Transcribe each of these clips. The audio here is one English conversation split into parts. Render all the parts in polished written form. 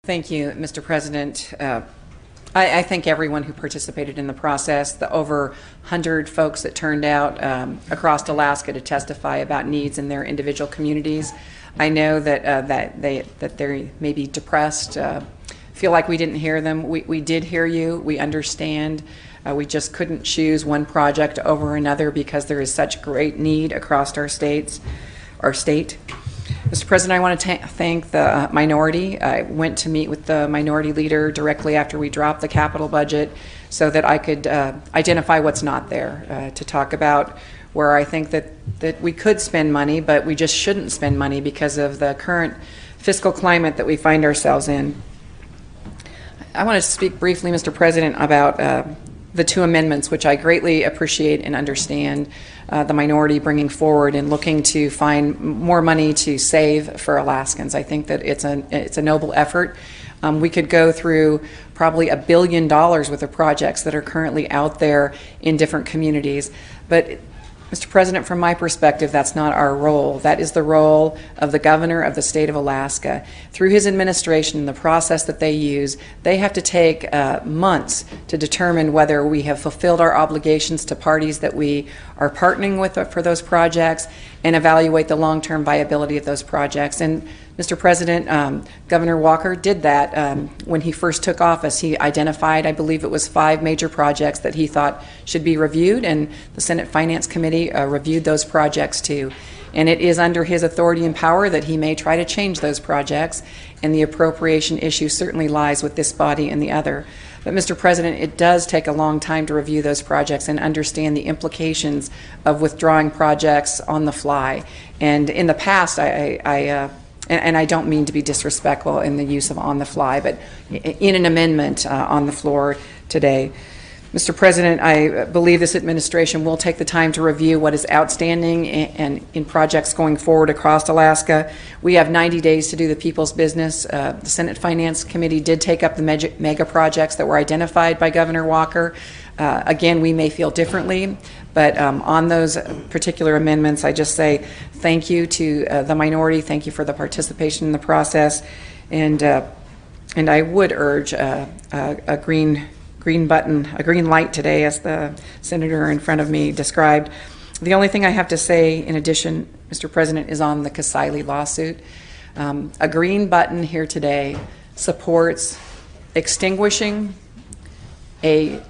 Thank you, Mr. President. I thank everyone who participated in the process, the over 100 folks that turned out across Alaska to testify about needs in their individual communities. I know that they may be depressed, feel like we didn't hear them. We did hear you. We understand. We just couldn't choose one project over another because there is such great need across our state. Mr. President, I want to thank the minority. I went to meet with the minority leader directly after we dropped the capital budget so that I could identify what's not there, to talk about where I think that we could spend money, but we just shouldn't spend money because of the current fiscal climate that we find ourselves in. I want to speak briefly, Mr. President, about the two amendments, which I greatly appreciate and understand the minority bringing forward and looking to find more money to save for Alaskans. I think that it's a noble effort. We could go through probably $1 billion worth of projects that are currently out there in different communities. But Mr. President, from my perspective, that's not our role. That is the role of the governor of the state of Alaska. Through his administration, the process that they use, they have to take months to determine whether we have fulfilled our obligations to parties that we are partnering with for those projects and evaluate the long-term viability of those projects. And Mr. President, Governor Walker did that when he first took office. He identified, I believe it was 5 major projects that he thought should be reviewed, and the Senate Finance Committee reviewed those projects too. And it is under his authority and power that he may try to change those projects, and the appropriation issue certainly lies with this body and the other. But Mr. President, it does take a long time to review those projects and understand the implications of withdrawing projects on the fly. And in the past, and I don't mean to be disrespectful in the use of on the fly, but in an amendment on the floor today. Mr. President, I believe this administration will take the time to review what is outstanding and in projects going forward across Alaska. We have 90 days to do the people's business. The Senate Finance Committee did take up the mega projects that were identified by Governor Walker. Again, we may feel differently, but on those particular amendments, I just say thank you to the minority. Thank you for the participation in the process, and I would urge a green light today, as the senator in front of me described. The only thing I have to say in addition, Mr. President, is on the Kasaili lawsuit. A green button here today supports extinguishing a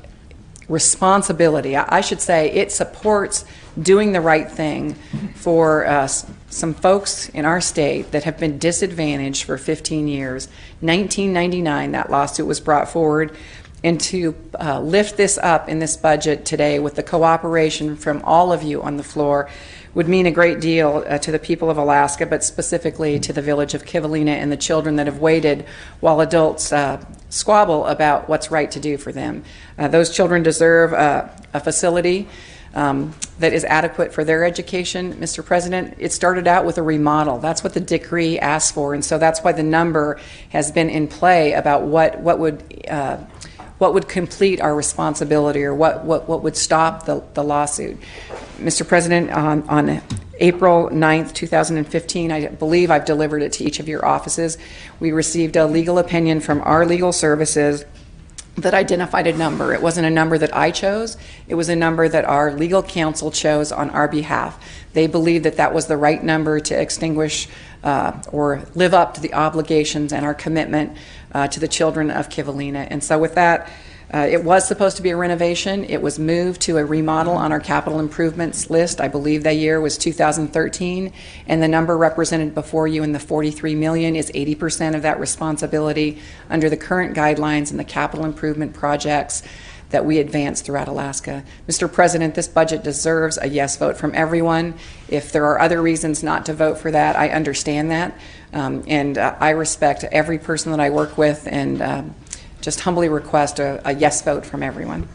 responsibility. I should say it supports doing the right thing for some folks in our state that have been disadvantaged for 15 years. 1999, that lawsuit was brought forward. And to lift this up in this budget today with the cooperation from all of you on the floor would mean a great deal to the people of Alaska, but specifically to the village of Kivalina and the children that have waited while adults squabble about what's right to do for them. Those children deserve a facility that is adequate for their education. Mr. President, it started out with a remodel. That's what the decree asked for, and so that's why the number has been in play about what would complete our responsibility, or what would stop the lawsuit. Mr. President, on April 9th, 2015, I believe I've delivered it to each of your offices. We received a legal opinion from our legal services that identified a number. It wasn't a number that I chose. It was a number that our legal counsel chose on our behalf. They believed that that was the right number to extinguish or live up to the obligations and our commitment to the children of Kivalina. And so with that, it was supposed to be a renovation. It was moved to a remodel on our capital improvements list. I believe that year was 2013, and the number represented before you in the $43 million is 80% of that responsibility under the current guidelines and the capital improvement projects that we advance throughout Alaska. Mr. President, this budget deserves a yes vote from everyone. If there are other reasons not to vote for that, I understand that, and I respect every person that I work with, and just humbly request a yes vote from everyone.